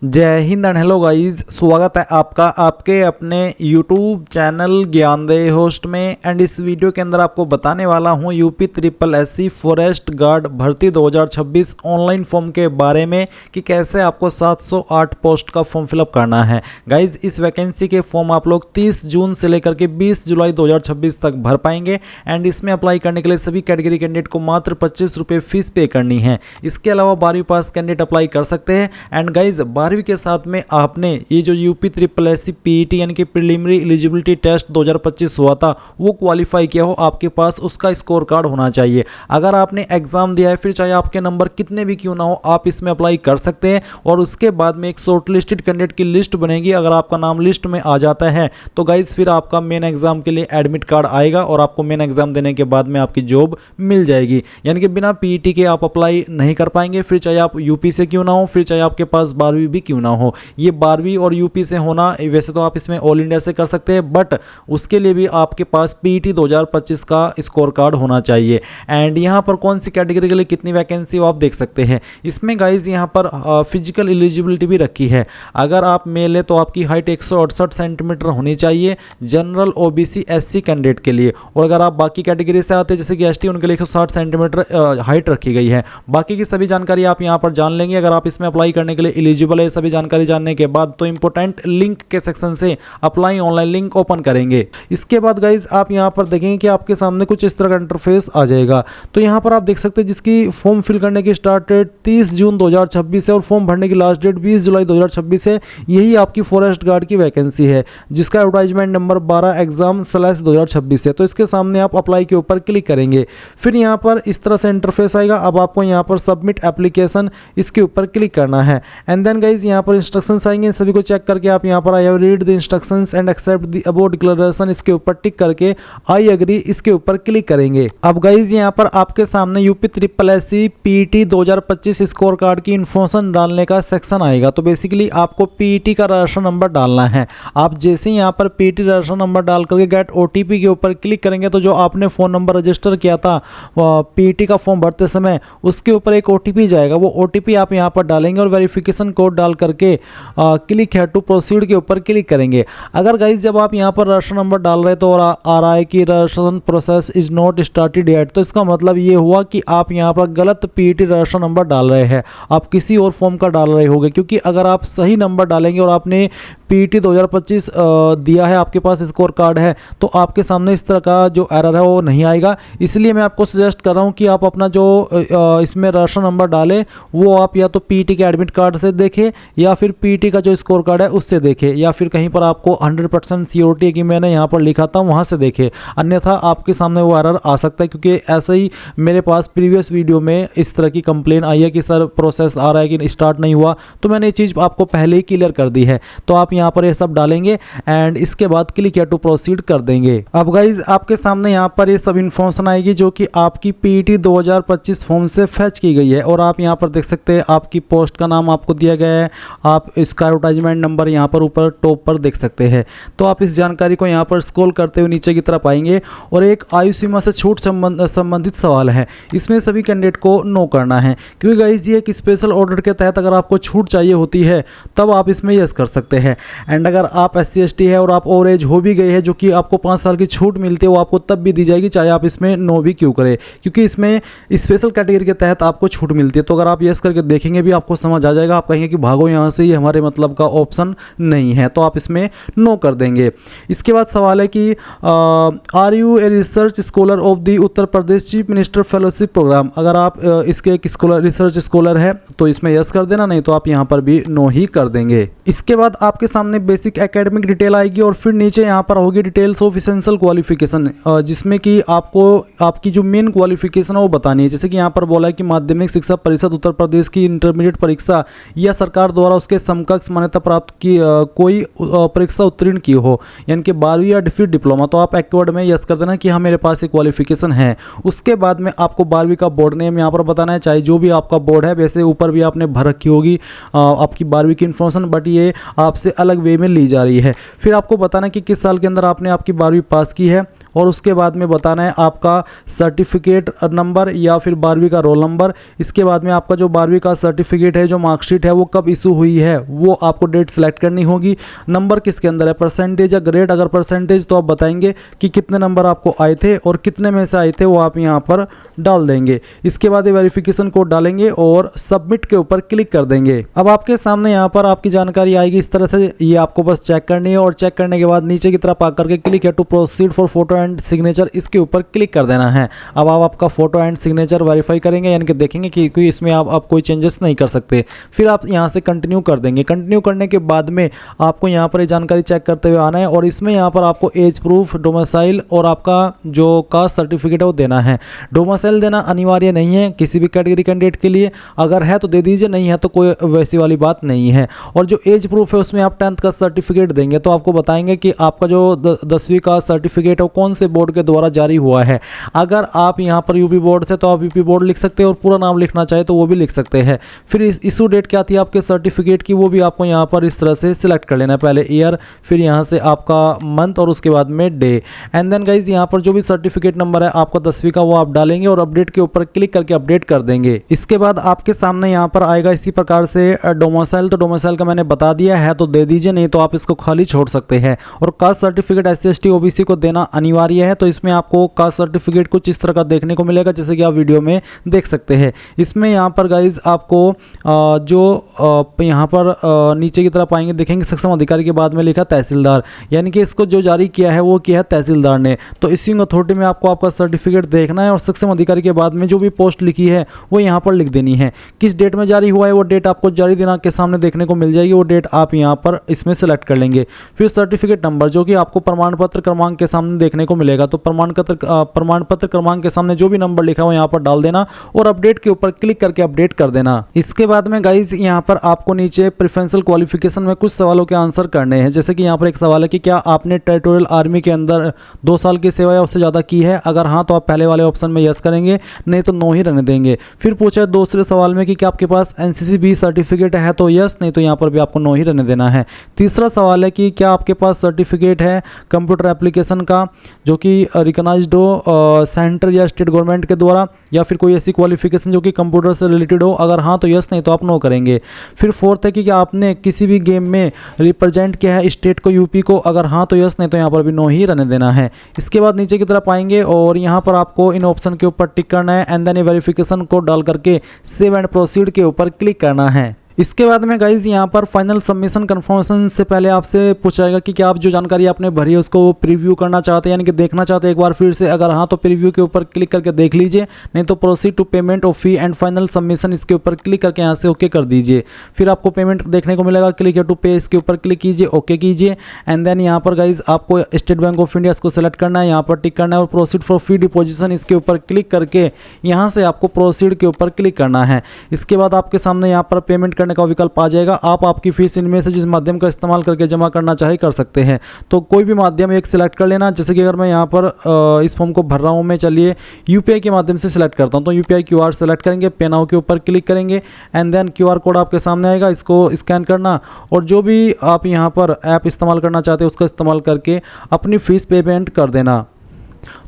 जय Hind and hello guys, स्वागत है आपका आपके अपने यूट्यूब चैनल ज्ञानदेह होस्ट में। एंड इस वीडियो के अंदर आपको बताने वाला हूं UP triple SC forest guard भर्ती 2026 ऑनलाइन फॉर्म के बारे में कि कैसे आपको 708 पोस्ट का फॉर्म फिलअप करना है। गाइज इस वैकेंसी के फॉर्म आप लोग 30 जून से लेकर के 20 जुलाई 2026 तक भर पाएंगे। एंड इसमें अप्लाई करने के लिए सभी कैटेगरी कैंडिडेट को मात्र 25 रुपये फीस पे करनी है। इसके अलावा 12वीं पास कैंडिडेट अप्लाई कर सकते हैं। एंड गाइज 12वीं के साथ में आपने ये जो यूपी ट्रिपल एससी पीईटी यानी कि प्रीलिमिनरी एलिजिबिलिटी टेस्ट 2025 हुआ था वो क्वालिफाई किया हो, आपके पास उसका स्कोर कार्ड होना चाहिए। अगर आपने एग्जाम दिया है फिर चाहे आपके नंबर कितने भी क्यों ना हो आप इसमें अप्लाई कर सकते हैं। और उसके बाद में एक शॉर्टलिस्टेड कैंडिडेट की लिस्ट बनेगी। अगर आपका नाम लिस्ट में आ जाता है तो गाइज फिर आपका मेन एग्जाम के लिए एडमिट कार्ड आएगा और आपको मेन एग्जाम देने के बाद में आपकी जॉब मिल जाएगी। यानी कि बिना पीईटी के आप अप्लाई नहीं कर पाएंगे, फिर चाहे आप यूपी से क्यों ना हो, फिर चाहे आपके पास 12वीं भी क्यों ना हो। ये 12वीं और यूपी से होना वैसे तो आप इसमें ऑल इंडिया से कर सकते हैं, बट उसके लिए भी आपके पास पीईटी 2025 का स्कोर कार्ड होना चाहिए। एंड यहाँ पर कौन सी कैटेगरी के लिए कितनी वैकेंसी हो आप देख सकते हैं। इसमें गाइज यहाँ पर फिजिकल एलिजिबिलिटी भी रखी है। अगर आप मेल है तो आपकी हाइट 168 सेंटीमीटर होनी चाहिए जनरल ओबीसी एससी कैंडिडेट के लिए। और अगर आप बाकी कैटेगरी से आते हैं जैसे कि एसटी उनके लिए 160 सेंटीमीटर हाइट रखी गई है। बाकी की सभी जानकारी आप यहाँ पर जान लेंगे। अगर आप इसमें अप्लाई करने के लिए एलिजिबल है सभी जानकारी जानने के बाद तो इंपॉर्टेंट लिंक के सेक्शन से अप्लाई ऑनलाइन लिंक ओपन करेंगे। इसके बाद गाइज आप यहां पर देखेंगे कि आपके सामने कुछ इस तरह का इंटरफेस आ जाएगा। तो यहां पर आप देख सकते हैं जिसकी फॉर्म फिल करने की स्टार्ट डेट 30 जून 2026 है और फॉर्म भरने की लास्ट डेट 20 जुलाई 2026 है। यही आपकी फॉरेस्ट गार्ड की वैकेंसी है जिसका एडवर्टाइजमेंट नंबर 12 एग्जाम/2026 है। तो इसके सामने आप अप्लाई के ऊपर क्लिक करेंगे। फिर यहाँ पर इस तरह से इंटरफेस आएगा। अब आपको यहाँ पर सबमिट एप्लीकेशन इसके ऊपर क्लिक करना है। एंड देन गाइज यहाँ पर इंस्ट्रक्शंस आएंगे, सभी को चेक करके आप यहाँ पर I have read the instructions and accept the above declaration इसके ऊपर टिक करके आई एग्री इसके ऊपर क्लिक करेंगे। अब गाइज यहाँ पर आपके सामने UP triple SC PET 2025 score card की इन्फॉर्मेशन डालने का सेक्शन आएगा। तो बेसिकली आपको पीईटी का रजिस्टर नंबर डालना है। आप जैसे ही यहाँ पर पीईटी रजिस्टर नंबर डाल करके गेट ओटीपी के ऊपर क्लिक करेंगे तो जो आपने फ़ोन नंबर रजिस्टर किया था पीईटी का फॉर्म भरते समय उसके ऊपर एक ओटीपी जाएगा। वो ओटीपी आप यहाँ पर डालेंगे और वेरिफिकेशन कोड डाल करके क्लिक है टू प्रोसीड के ऊपर क्लिक करेंगे। अगर गाइज जब आप यहाँ पर रजिस्टर नंबर डाल रहे तो आ रहा है कि registration process is not started yet, तो इसका मतलब ये हुआ कि आप यहाँ पर गलत पीईटी रजिस्टर नंबर डाल रहे हैं, आप किसी और फॉर्म का डाल रहे होंगे। क्योंकि अगर आप सही नंबर डालेंगे और आपने पीईटी 2025 दिया है, आपके पास स्कोर कार्ड है, तो आपके सामने इस तरह का जो एरर है वो नहीं आएगा। इसलिए मैं आपको सजेस्ट कर रहा हूँ कि आप अपना जो इसमें रजिस्टर नंबर डालें वो आप या तो पीईटी के एडमिट कार्ड से देखें या फिर पीईटी का जो स्कोर कार्ड है उससे देखें, या फिर कहीं पर आपको 100% सियोरिटी है कि मैंने यहाँ पर लिखा था वहाँ से देखें। अन्यथा आपके सामने वो एरर आ सकता है। क्योंकि ऐसे ही मेरे पास प्रीवियस वीडियो में इस तरह की कंप्लेन आई है कि सर प्रोसेस आ रहा है कि स्टार्ट नहीं हुआ, तो मैंने ये चीज़ आपको पहले ही क्लियर कर दी है। तो आप यहाँ पर ये सब डालेंगे एंड इसके बाद क्लिक या टू प्रोसीड कर देंगे। अब गाइज आपके सामने यहाँ पर ये सब इन्फॉर्मेशन आएगी जो कि आपकी पीईटी 2025 फॉर्म से फैच की गई है। और आप यहाँ पर देख सकते हैं आपकी पोस्ट का नाम आपको दिया गया है, आप इसका एडवर्टाइजमेंट नंबर यहाँ पर ऊपर टॉप पर देख सकते हैं। तो आप इस जानकारी को यहाँ पर स्क्रॉल करते हुए नीचे की तरफ आएंगे और एक आयु सीमा से छूट संबंधित सवाल है। इसमें सभी कैंडिडेट को नो करना है क्योंकि गाइज ये एक स्पेशल ऑर्डर के तहत अगर आपको छूट चाहिए होती है तब आप इसमें यस कर सकते हैं। एंड अगर आप SC/ST है और आप ओवर एज हो भी गए हैं जो कि आपको 5 साल की छूट मिलती है वो आपको तब भी दी जाएगी चाहे आप इसमें नो भी क्यों करें, क्योंकि इसमें स्पेशल कैटेगरी के तहत आपको छूट मिलती है। तो अगर आप यस करके देखेंगे भी आपको समझ आ जाएगा। आप कहेंगे कि भागो यहाँ से, ये हमारे मतलब का ऑप्शन नहीं है, तो आप इसमें नो कर देंगे। इसके बाद सवाल है कि are you a research scholar of the Uttar Pradesh chief minister fellowship programme. अगर आप इसके एक रिसर्च स्कॉलर है तो इसमें यस कर देना, नहीं तो आप यहाँ पर भी नो ही कर देंगे। इसके बाद आपके सामने बेसिक एकेडमिक डिटेल आएगी और फिर नीचे यहाँ पर होगी डिटेल्स ऑफ एसेंशियल क्वालिफिकेशन, जिसमें कि आपको आपकी जो मेन क्वालिफिकेशन है वो बतानी है। जैसे कि यहाँ पर बोला है कि माध्यमिक शिक्षा परिषद उत्तर प्रदेश की इंटरमीडिएट परीक्षा या सरकार द्वारा उसके समकक्ष मान्यता प्राप्त की कोई परीक्षा उत्तीर्ण की हो, यानी कि 12वीं या फिर डिप्लोमा। तो आप एक्वर्ड में यस कर देना कि हाँ मेरे पास ये क्वालिफिकेशन है। उसके बाद में आपको 12वीं का बोर्ड नेम यहाँ पर बताना है, चाहे जो भी आपका बोर्ड है। वैसे ऊपर भी आपने भर रखी होगी आपकी 12वीं की इन्फॉर्मेशन, बट ये आपसे अलग वे में ली जा रही है। फिर आपको बताना कि किस साल के अंदर आपने आपकी 12वीं पास की है। और उसके बाद में बताना है आपका सर्टिफिकेट नंबर या फिर 12वीं का रोल नंबर। इसके बाद में आपका जो 12वीं का सर्टिफिकेट है, जो मार्कशीट है, वो कब इशू हुई है वो आपको डेट सेलेक्ट करनी होगी। नंबर किसके अंदर है, परसेंटेज या ग्रेड। अगर परसेंटेज तो आप बताएंगे कि कितने नंबर आपको आए थे और कितने में से आए थे, वो आप यहाँ पर डाल देंगे। इसके बाद ये वेरिफिकेशन कोड डालेंगे और सबमिट के ऊपर क्लिक कर देंगे। अब आपके सामने यहाँ पर आपकी जानकारी आएगी इस तरह से, ये आपको बस चेक करनी है और चेक करने के बाद नीचे की तरफ आकर के click here to proceed for photo and signature, इसके ऊपर क्लिक कर देना है। अब आप आपका फोटो एंड सिग्नेचर वेरीफाई करेंगे, यानी कि देखेंगे कि इसमें आप कोई चेंजेस नहीं कर सकते। फिर आप यहाँ से कंटिन्यू कर देंगे। कंटिन्यू करने के बाद में आपको यहाँ पर जानकारी चेक करते हुए आना है और इसमें यहाँ पर आपको एज प्रूफ, डोमिसाइल और आपका जो कास्ट सर्टिफिकेट है वो देना है। डोमिसाइल देना अनिवार्य नहीं है किसी भी कैटेगरी कैंडिडेट के लिए, अगर है तो दे दीजिए, नहीं है तो कोई वैसी वाली बात नहीं है। और जो एज प्रूफ है उसमें आप 10th का सर्टिफिकेट देंगे, तो आपको बताएंगे कि आपका जो 10वीं का सर्टिफिकेट है वो कौन से बोर्ड के द्वारा जारी हुआ है। अगर आप यहाँ पर यूपी बोर्ड से तो आप यूपी बोर्ड लिख सकते हैं और पूरा नाम लिखना चाहे तो वो भी लिख सकते हैं। फिर इशू डेट क्या थी आपके सर्टिफिकेट की, वो भी आपको यहाँ पर इस तरह से सिलेक्ट कर लेना है। पहले ईयर, फिर यहाँ से आपका मंथ और उसके बाद में डे। एंड देन गाइज यहाँ पर जो भी सर्टिफिकेट नंबर है आपका 10वीं का वो आप डालेंगे और अपडेट के ऊपर क्लिक करके अपडेट कर देंगे। इसके बाद आपके सामने यहाँ पर आएगा इसी प्रकार से डोमिसाइल। तो डोमिसाइल का मैंने बता दिया है तो दे दीजिए, नहीं तो आप इसको खाली छोड़ सकते हैं। और कास्ट सर्टिफिकेट SC/ST OBC को देना अनिवार्य है, तो इसमें आपको कास्ट सर्टिफिकेट कुछ इस तरह का देखने को मिलेगा जैसे कि आप वीडियो में देख सकते हैं। इसमें यहाँ पर गाइज आपको यहाँ पर नीचे की तरफ आएंगे, देखेंगे सक्षम अधिकारी के बाद में लिखा तहसीलदार, यानी कि इसको जो जारी किया है वो किया है तहसीलदार ने। तो इसिंग अथॉरिटी में आपको आपका सर्टिफिकेट देखना है और सक्षम अधिकारी के बाद में जो भी पोस्ट लिखी है वो यहाँ पर लिख देनी है। किस डेट में जारी हुआ है वो डेट आपको जारी दिनांक के सामने देखने को मिल जाएगी, वो डेट आप यहाँ पर इसमें सेलेक्ट कर लेंगे। फिर सर्टिफिकेट नंबर जो कि आपको प्रमाण पत्र क्रमांक के सामने देखने को मिलेगा, तो प्रमाण पत्र क्रमांक के सामने जो भी नंबर लिखा हो यहाँ पर डाल देना और अपडेट के ऊपर क्लिक करके अपडेट कर देना। इसके बाद में गाइज यहाँ पर आपको नीचे प्रेफरेंशियल क्वालिफिकेशन में कुछ सवालों के आंसर करने हैं। जैसे कि यहाँ पर एक सवाल है कि क्या आपने टेरिटोरियल आर्मी के अंदर 2 साल की सेवा या उससे ज़्यादा की है, अगर हाँ तो आप पहले वाले ऑप्शन में यस करेंगे, नहीं तो नो ही रहने देंगे। फिर पूछा दूसरे सवाल में कि क्या आपके पास NCC-B सर्टिफिकेट है, तो यस, नहीं तो यहाँ पर भी आपको नो ही रहने देना है। तीसरा सवाल है कि क्या आपके पास सर्टिफिकेट है कंप्यूटर एप्लीकेशन का जो कि रिकॉग्नाइज्ड हो सेंटर या स्टेट गवर्नमेंट के द्वारा, या फिर कोई ऐसी क्वालिफिकेशन जो कि कंप्यूटर से रिलेटेड हो, अगर हाँ तो यस, नहीं तो आप नो करेंगे। फिर फोर्थ है कि क्या आपने किसी भी गेम में रिप्रेजेंट किया है स्टेट को, यूपी को, अगर हाँ तो यस, नहीं तो यहाँ पर भी नो ही रहने देना है। इसके बाद नीचे की तरफ आएंगे और यहाँ पर आपको इन ऑप्शन के ऊपर टिक करना है एंड देन वेरिफिकेशन कोड डाल करके सेव एंड प्रोसीड के ऊपर क्लिक करना है। इसके बाद में गाइज यहाँ पर फाइनल सबमिशन कंफर्मेशन से पहले आपसे पूछाएगा कि क्या आप जो जानकारी आपने भरी है उसको प्रीव्यू करना चाहते हैं, यानी कि देखना चाहते हैं एक बार फिर से। अगर हाँ तो प्रीव्यू के ऊपर क्लिक करके देख लीजिए, नहीं तो proceed to payment of fee and final submission इसके ऊपर क्लिक करके यहाँ से ओके कर दीजिए। फिर आपको पेमेंट देखने को मिलेगा, क्लिक है टू पे, इसके ऊपर क्लिक कीजिए, ओके कीजिए। एंड देन यहाँ पर गाइज आपको स्टेट बैंक ऑफ इंडिया इसको सेलेक्ट करना है, यहाँ पर टिक करना है और प्रोसीड फॉर फी डिपोजिशन इसके ऊपर क्लिक करके यहाँ से आपको प्रोसीड के ऊपर क्लिक करना है। इसके बाद आपके सामने यहाँ पर पेमेंट करने का विकल्प आ जाएगा। आप आपकी फीस इनमें से जिस माध्यम का इस्तेमाल करके जमा करना चाहे कर सकते हैं, तो कोई भी माध्यम एक सिलेक्ट कर लेना। जैसे कि अगर मैं यहाँ पर इस फॉर्म को भर रहा हूँ, मैं चलिए यूपीआई के माध्यम से सिलेक्ट करता हूँ, तो यूपीआई QR सेलेक्ट करेंगे, पे नाउ के ऊपर क्लिक करेंगे एंड देन QR कोड आपके सामने आएगा, इसको स्कैन करना और जो भी आप यहाँ पर ऐप इस्तेमाल करना चाहते हैं उसका इस्तेमाल करके अपनी फ़ीस पेमेंट कर देना।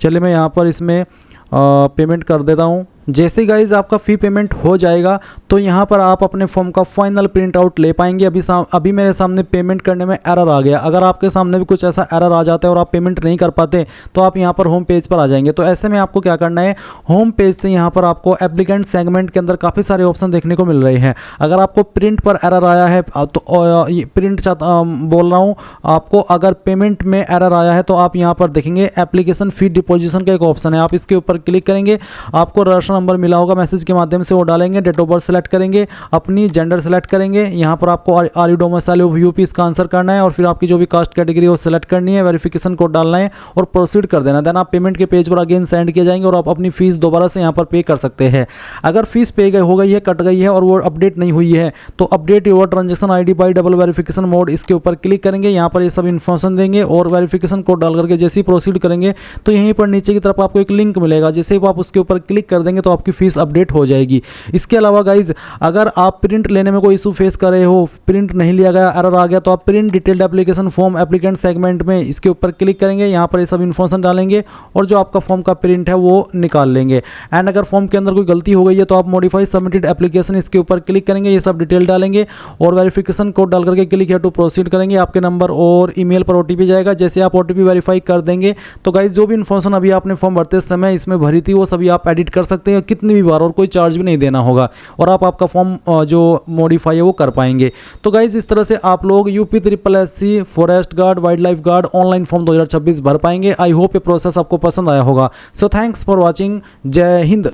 चलिए मैं यहाँ पर इसमें पेमेंट कर देता हूँ। जैसे गाइज आपका फ़ी पेमेंट हो जाएगा तो यहाँ पर आप अपने फॉर्म का फाइनल प्रिंट आउट ले पाएंगे। अभी मेरे सामने पेमेंट करने में एरर आ गया। अगर आपके सामने भी कुछ ऐसा एरर आ जाता है और आप पेमेंट नहीं कर पाते तो आप यहाँ पर होम पेज पर आ जाएंगे। तो ऐसे में आपको क्या करना है, होम पेज से यहाँ पर आपको एप्लीकेंट सेगमेंट के अंदर काफ़ी सारे ऑप्शन देखने को मिल रहे हैं। अगर आपको प्रिंट पर एरर आया है तो प्रिंट बोल रहा हूँ आपको, अगर पेमेंट में एरर आया है तो आप यहाँ पर देखेंगे एप्लीकेशन फ़ी डिपोजिशन का एक ऑप्शन है, आप इसके ऊपर क्लिक करेंगे, आपको राशन नंबर मिला होगा मैसेज के माध्यम से, वो डालेंगे, डेट ऑफ बर्थ सेलेक्ट करेंगे, अपनी जेंडर सेलेक्ट करेंगे, यहाँ पर आपको are you domicile of UP इसका आंसर करना है और फिर आपकी जो भी कास्ट कैटेगरी है वो सेलेक्ट करनी है, वेरिफिकेशन कोड डालना है और प्रोसीड कर देना। देन आप पेमेंट के पेज पर अगेन सेंड किए जाएंगे और आप अपनी फीस दोबारा से यहाँ पर पे कर सकते हैं। अगर फीस पे हो गई है, कट गई है और वो अपडेट नहीं हुई है तो update your transaction ID by double verification mode इसके ऊपर क्लिक करेंगे, यहाँ पर ये सब इन्फॉर्मेशन देंगे और वेरिफिकेशन कोड डाल करके जैसे ही प्रोसीड करेंगे तो यहीं पर नीचे की तरफ आपको एक लिंक मिलेगा, जैसे ही आप उसके ऊपर क्लिक कर देंगे तो तो आपकी फ़ीस अपडेट हो जाएगी। इसके अलावा गाइज अगर आप प्रिंट लेने में कोई इशू फेस कर रहे हो, प्रिंट नहीं लिया गया, एरर आ गया, तो आप print detailed application form applicant segment में इसके ऊपर क्लिक करेंगे। यहाँ पर ये सब इन्फॉर्मेशन डालेंगे और जो आपका फॉर्म का प्रिंट है वो निकाल लेंगे। एंड अगर फॉर्म के अंदर कोई गलती हो गई है तो आप मॉडिफाई सबमिटेड एप्लीकेशन इसके ऊपर क्लिक करेंगे, ये सब डिटेल डालेंगे और वेरिफिकेशन कोड डाल करके क्लिक हियर टू प्रोसीड करेंगे। आपके नंबर और ईमेल पर ओटीपी जाएगा। जैसे आप ओटीपी वेरीफाई कर देंगे तो गाइज जो भी इन्फॉर्मेशन अभी आपने फॉर्म भरते समय इसमें भरी थी वो सभी आप एडिट कर सकते हैं कितनी भी बार, और कोई चार्ज भी नहीं देना होगा और आप आपका फॉर्म जो मॉडिफाई है वो कर पाएंगे। तो गाइज इस तरह से आप लोग UPSSC forest guard, wild life guard online form 2026 भर पाएंगे। आई होप ये प्रोसेस आपको पसंद आया होगा। So thanks for watching. जय हिंद।